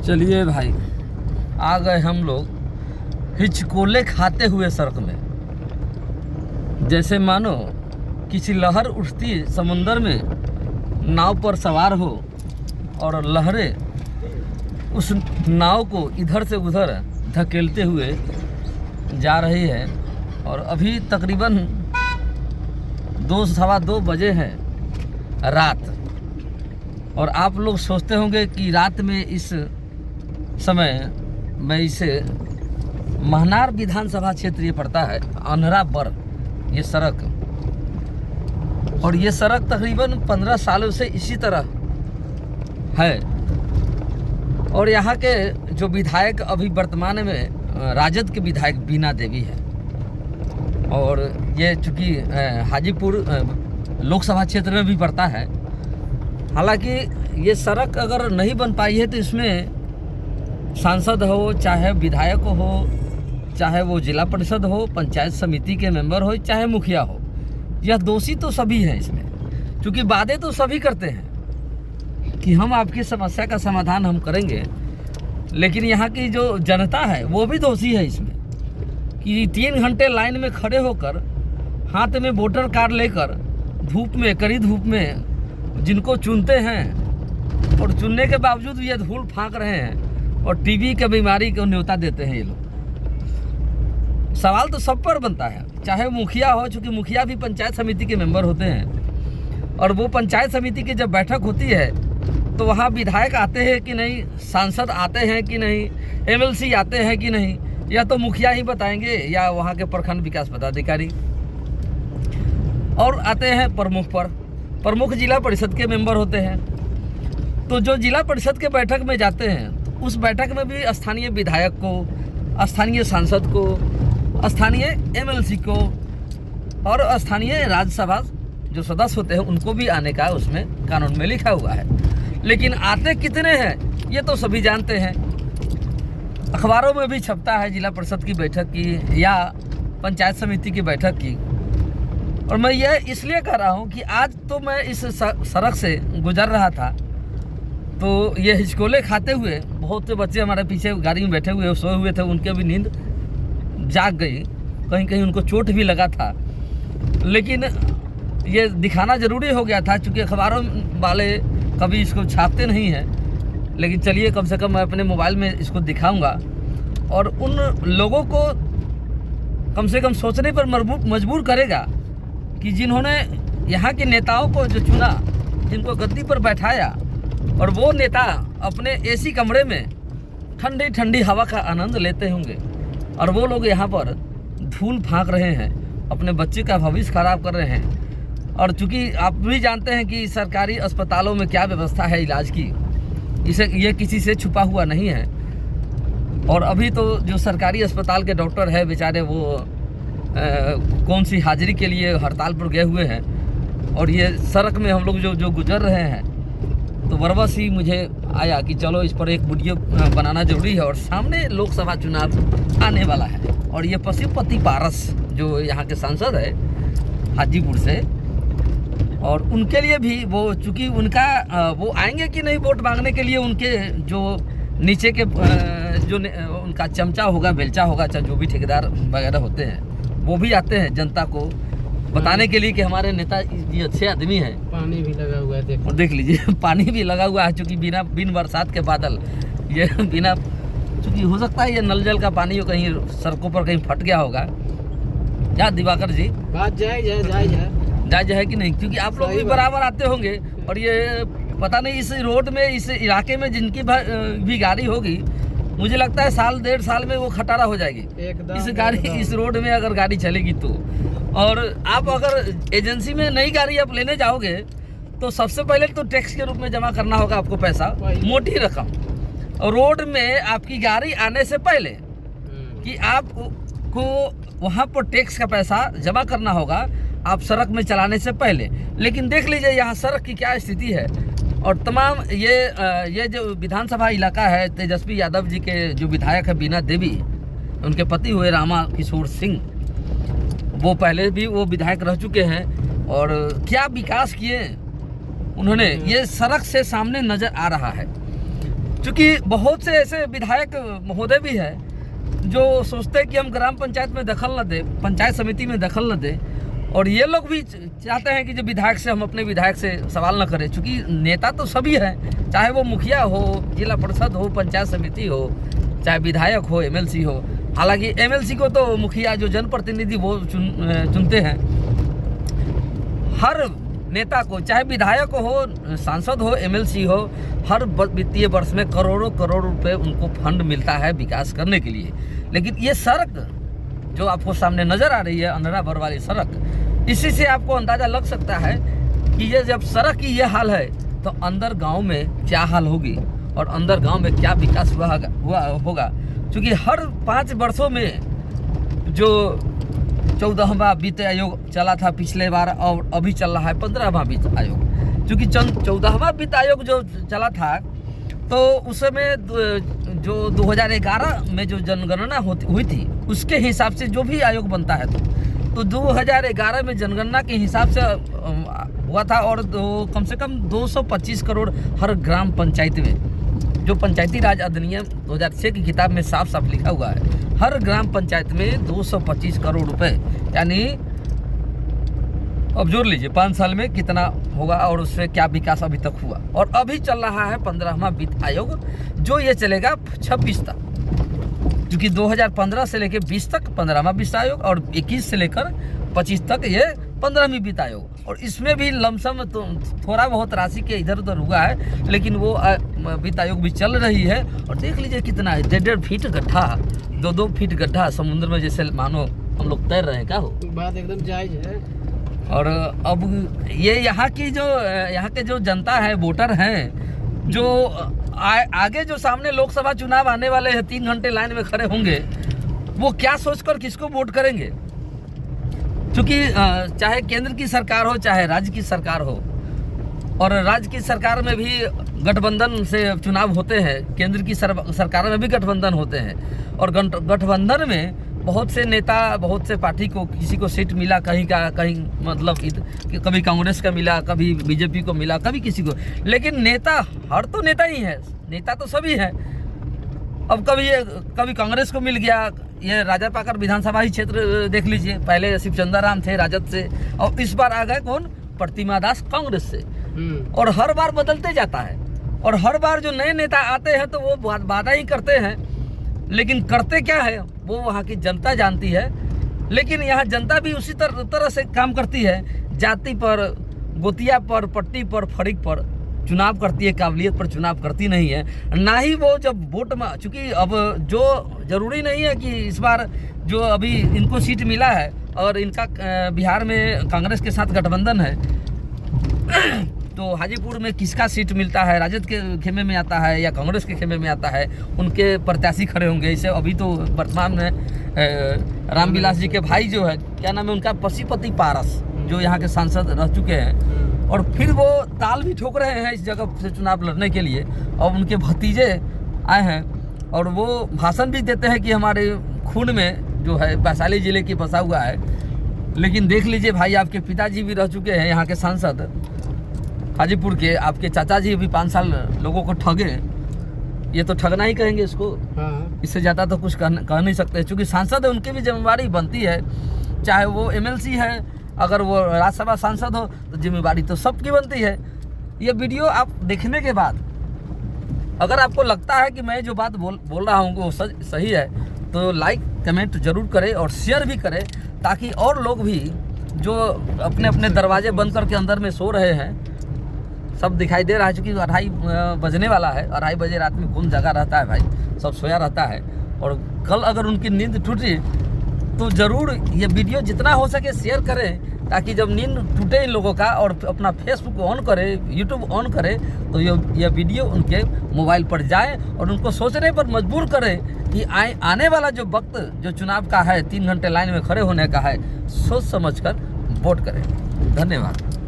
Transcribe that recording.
चलिए भाई, आ गए हम लोग हिचकोले खाते हुए सड़क में। जैसे मानो किसी लहर उठती समुंदर में नाव पर सवार हो और लहरें उस नाव को इधर से उधर धकेलते हुए जा रही है। और अभी तकरीबन 2-2:15 बजे हैं रात। और आप लोग सोचते होंगे कि रात में इस समय मैं इसे महनार विधानसभा क्षेत्र ये पड़ता है, अंधरा बर ये सड़क। और ये सड़क तकरीबन 15 सालों से इसी तरह है। और यहाँ के जो विधायक अभी वर्तमान में राजद के विधायक बीना देवी है। और ये चूँकि हाजीपुर लोकसभा क्षेत्र में भी पड़ता है। हालांकि ये सड़क अगर नहीं बन पाई है तो इसमें सांसद हो, चाहे विधायक हो, चाहे वो जिला परिषद हो, पंचायत समिति के मेंबर हो, चाहे मुखिया हो, यह दोषी तो सभी हैं इसमें। क्योंकि वादे तो सभी करते हैं कि हम आपकी समस्या का समाधान हम करेंगे, लेकिन यहाँ की जो जनता है वो भी दोषी है इसमें। कि 3 घंटे लाइन में खड़े होकर हाथ में वोटर कार्ड लेकर धूप में, कड़ी धूप में जिनको चुनते हैं और चुनने के बावजूद ये धूल फाँक रहे हैं और टीबी की बीमारी को न्योता देते हैं ये लोग। सवाल तो सब पर बनता है, चाहे मुखिया हो, चूँकि मुखिया भी पंचायत समिति के मेंबर होते हैं। और वो पंचायत समिति की जब बैठक होती है तो वहाँ विधायक आते हैं कि नहीं, सांसद आते हैं कि नहीं, एमएलसी आते हैं कि नहीं, या तो मुखिया ही बताएंगे या वहाँ के प्रखंड विकास पदाधिकारी। और आते हैं प्रमुख जिला परिषद के मेंबर होते हैं। तो जो जिला परिषद के बैठक में जाते हैं तो उस बैठक में भी स्थानीय विधायक को, स्थानीय सांसद को, स्थानीय एमएलसी को और स्थानीय राज्यसभा जो सदस्य होते हैं उनको भी आने का उसमें कानून में लिखा हुआ है। लेकिन आते कितने हैं ये तो सभी जानते हैं। अखबारों में भी छपता है जिला परिषद की बैठक की या पंचायत समिति की बैठक की। और मैं ये इसलिए कह रहा हूँ कि आज तो मैं इस सड़क से गुजर रहा था तो ये हिचकोले खाते हुए बहुत से बच्चे हमारे पीछे गाड़ी में बैठे हुए सोए हुए थे, उनके भी नींद जाग गई, कहीं कहीं उनको चोट भी लगा था। लेकिन ये दिखाना ज़रूरी हो गया था क्योंकि अखबारों वाले कभी इसको छापते नहीं हैं। लेकिन चलिए, कम से कम मैं अपने मोबाइल में इसको दिखाऊंगा और उन लोगों को कम से कम सोचने पर मजबूर करेगा कि जिन्होंने यहाँ के नेताओं को जो चुना, जिनको गद्दी पर बैठाया, और वो नेता अपने एसी कमरे में ठंडी ठंडी हवा का आनंद लेते होंगे और वो लोग यहाँ पर धूल फाँक रहे हैं, अपने बच्चे का भविष्य खराब कर रहे हैं। और चूँकि आप भी जानते हैं कि सरकारी अस्पतालों में क्या व्यवस्था है इलाज की, इसे ये किसी से छुपा हुआ नहीं है। और अभी तो जो सरकारी अस्पताल के डॉक्टर है बेचारे वो कौन सी हाजिरी के लिए हड़ताल पर गए हुए हैं। और ये सड़क में हम लोग जो गुजर रहे हैं तो बरबस ही मुझे आया कि चलो इस पर एक वीडियो बनाना ज़रूरी है। और सामने लोकसभा चुनाव आने वाला है और ये पशुपति पारस जो यहाँ के सांसद है हाजीपुर से, और उनके लिए भी वो चूँकि उनका वो आएंगे कि नहीं वोट मांगने के लिए, उनके जो नीचे के जो उनका चमचा होगा, बेलचा होगा, चाहे जो भी ठेकेदार वगैरह होते हैं वो भी आते हैं जनता को बताने के लिए कि हमारे नेता ये अच्छे आदमी हैं। पानी भी लगा हुआ है, और देख लीजिए पानी भी लगा हुआ है। चूँकि बिन बरसात के बादल ये बिना, चूँकि हो सकता है ये नल जल का पानी हो कहीं सड़कों पर कहीं फट गया होगा। क्या दिवाकर जी बात जायज है कि नहीं? क्योंकि आप लोग भी बराबर आते होंगे और ये पता नहीं इस रोड में, इस इलाके में जिनकी भी गाड़ी होगी, मुझे लगता है 1.5 साल में वो खटारा हो जाएगी इस रोड में अगर गाड़ी चलेगी तो। और आप अगर एजेंसी में नई गाड़ी आप लेने जाओगे तो सबसे पहले तो टैक्स के रूप में जमा करना होगा आपको पैसा, मोटी रकम। रोड में आपकी गाड़ी आने से पहले कि आपको वहाँ पर टैक्स का पैसा जमा करना होगा आप सड़क में चलाने से पहले। लेकिन देख लीजिए यहाँ सड़क की क्या स्थिति है। और तमाम ये जो विधानसभा इलाका है, तेजस्वी यादव जी के जो विधायक है बीना देवी, उनके पति हुए रामा किशोर सिंह, वो पहले भी वो विधायक रह चुके हैं। और क्या विकास किए उन्होंने, ये सड़क से सामने नज़र आ रहा है। चूँकि बहुत से ऐसे विधायक महोदय भी है जो सोचते हैं कि हम ग्राम पंचायत में दखल न दें, पंचायत समिति में दखल न दें, और ये लोग भी चाहते हैं कि जो विधायक से हम अपने विधायक से सवाल न करें, क्योंकि नेता तो सभी हैं, चाहे वो मुखिया हो, जिला परिषद हो, पंचायत समिति हो, चाहे विधायक हो, एमएलसी हो। हालांकि एमएलसी को तो मुखिया जो जनप्रतिनिधि वो चुनते हैं। हर नेता को, चाहे विधायक हो, सांसद हो, एमएलसी हो, हर वित्तीय वर्ष में करोड़ों करोड़ रुपए उनको फंड मिलता है विकास करने के लिए। लेकिन ये सड़क जो आपको सामने नज़र आ रही है, अंधेरा भर वाली सड़क, इसी से आपको अंदाज़ा लग सकता है कि ये जब सड़क की ये हाल है तो अंदर गांव में क्या हाल होगी और अंदर गांव में क्या विकास हुआ होगा। क्योंकि हर 5 वर्षों में जो 14वां वित्त आयोग चला था पिछले बार, और अभी चल रहा है 15वां वित्त आयोग। क्योंकि 14वां वित्त आयोग जो चला था तो उस समय जो 2011 में जो जनगणना हुई थी उसके हिसाब से जो भी आयोग बनता है तो 2011 में जनगणना के हिसाब से हुआ था, और कम से कम 225 करोड़ हर ग्राम पंचायत में, जो पंचायती राज अधिनियम 2006 की किताब में साफ साफ लिखा हुआ है, हर ग्राम पंचायत में 225 करोड़ रुपए, यानी अब जोड़ लीजिए 5 साल में कितना होगा और उससे क्या विकास अभी तक हुआ। और अभी चल रहा है 15वां वित्त आयोग, जो ये चलेगा 26 तक, क्योंकि 2015 से लेकर 20 तक 15वां वित्त आयोग और 21 से लेकर 25 तक ये 15वीं वित्त आयोग। और इसमें भी लमसम तो थोड़ा बहुत राशि के इधर उधर हुआ है, लेकिन वो वित्त आयोग भी चल रही है। और देख लीजिए कितना है, 1.5 फीट गड्ढा, 2-2 फीट गड्ढा समुद्र में जैसे मानो हम लोग तैर रहे हैं। क्या हो, बात एकदम जायज है। और अब ये यहाँ के जो जनता है, वोटर हैं, जो आगे जो सामने लोकसभा चुनाव आने वाले हैं, 3 घंटे लाइन में खड़े होंगे, वो क्या सोचकर किसको वोट करेंगे। क्योंकि चाहे केंद्र की सरकार हो, चाहे राज्य की सरकार हो, और राज्य की सरकार में भी गठबंधन से चुनाव होते हैं, केंद्र की सरकार में भी गठबंधन होते हैं, और गठबंधन में बहुत से नेता, बहुत से पार्टी को, किसी को सीट मिला, कहीं मतलब कभी कांग्रेस का मिला, कभी बीजेपी को मिला, कभी किसी को। लेकिन नेता हर तो नेता ही है, नेता तो सभी है। अब कभी कांग्रेस को मिल गया, ये राजापाकर विधानसभा ही क्षेत्र देख लीजिए, पहले शिवचंद्र राम थे राजद से, और इस बार आ गए कौन, प्रतिमा दास कांग्रेस से। और हर बार बदलते जाता है, और हर बार जो नए नेता आते हैं तो वो वादा ही करते हैं, लेकिन करते क्या है वो वहाँ की जनता जानती है। लेकिन यहाँ जनता भी उसी तरह से काम करती है, जाति पर, गोतिया पर, पट्टी पर, फरीक पर चुनाव करती है, काबिलियत पर चुनाव करती नहीं है। ना ही वो जब वोट में, चूँकि अब जो ज़रूरी नहीं है कि इस बार जो अभी इनको सीट मिला है और इनका बिहार में कांग्रेस के साथ गठबंधन है, तो हाजीपुर में किसका सीट मिलता है, राजद के खेमे में आता है या कांग्रेस के खेमे में आता है, उनके प्रत्याशी खड़े होंगे। इसे अभी तो वर्तमान में रामविलास जी के भाई जो है, क्या नाम है उनका, पशुपति पारस, जो यहाँ के सांसद रह चुके हैं, और फिर वो ताल भी ठोक रहे हैं इस जगह से चुनाव लड़ने के लिए। और उनके भतीजे आए हैं और वो भाषण भी देते हैं कि हमारे खून में जो है वैशाली जिले की बसा हुआ है। लेकिन देख लीजिए भाई, आपके पिताजी भी रह चुके हैं यहाँ के सांसद हाजीपुर के, आपके चाचा जी भी 5 साल लोगों को ठगे। ये तो ठगना ही कहेंगे इसको, इससे ज़्यादा तो कुछ कह नहीं सकते। क्योंकि सांसद है, उनकी भी जिम्मेवारी बनती है, चाहे वो एमएलसी है, अगर वो राज्यसभा सांसद हो तो जिम्मेवारी तो सबकी बनती है। ये वीडियो आप देखने के बाद अगर आपको लगता है कि मैं जो बात बोल रहा हूँ वो सही है, तो लाइक कमेंट जरूर करें और शेयर भी करें, ताकि और लोग भी जो अपने अपने दरवाजे बंद करके अंदर में सो रहे हैं, सब दिखाई दे रहा है। क्योंकि 2:30 बजने वाला है, 2:30 बजे रात में कौन जगा रहता है भाई, सब सोया रहता है। और कल अगर उनकी नींद टूटी तो ज़रूर ये वीडियो जितना हो सके शेयर करें, ताकि जब नींद टूटे इन लोगों का और अपना फेसबुक ऑन करे, यूट्यूब ऑन करे, तो ये वीडियो उनके मोबाइल पर जाए और उनको सोचने पर मजबूर करे कि आने वाला जो वक्त जो चुनाव का है, 3 घंटे लाइन में खड़े होने का है, सोच समझ कर वोट करें। धन्यवाद।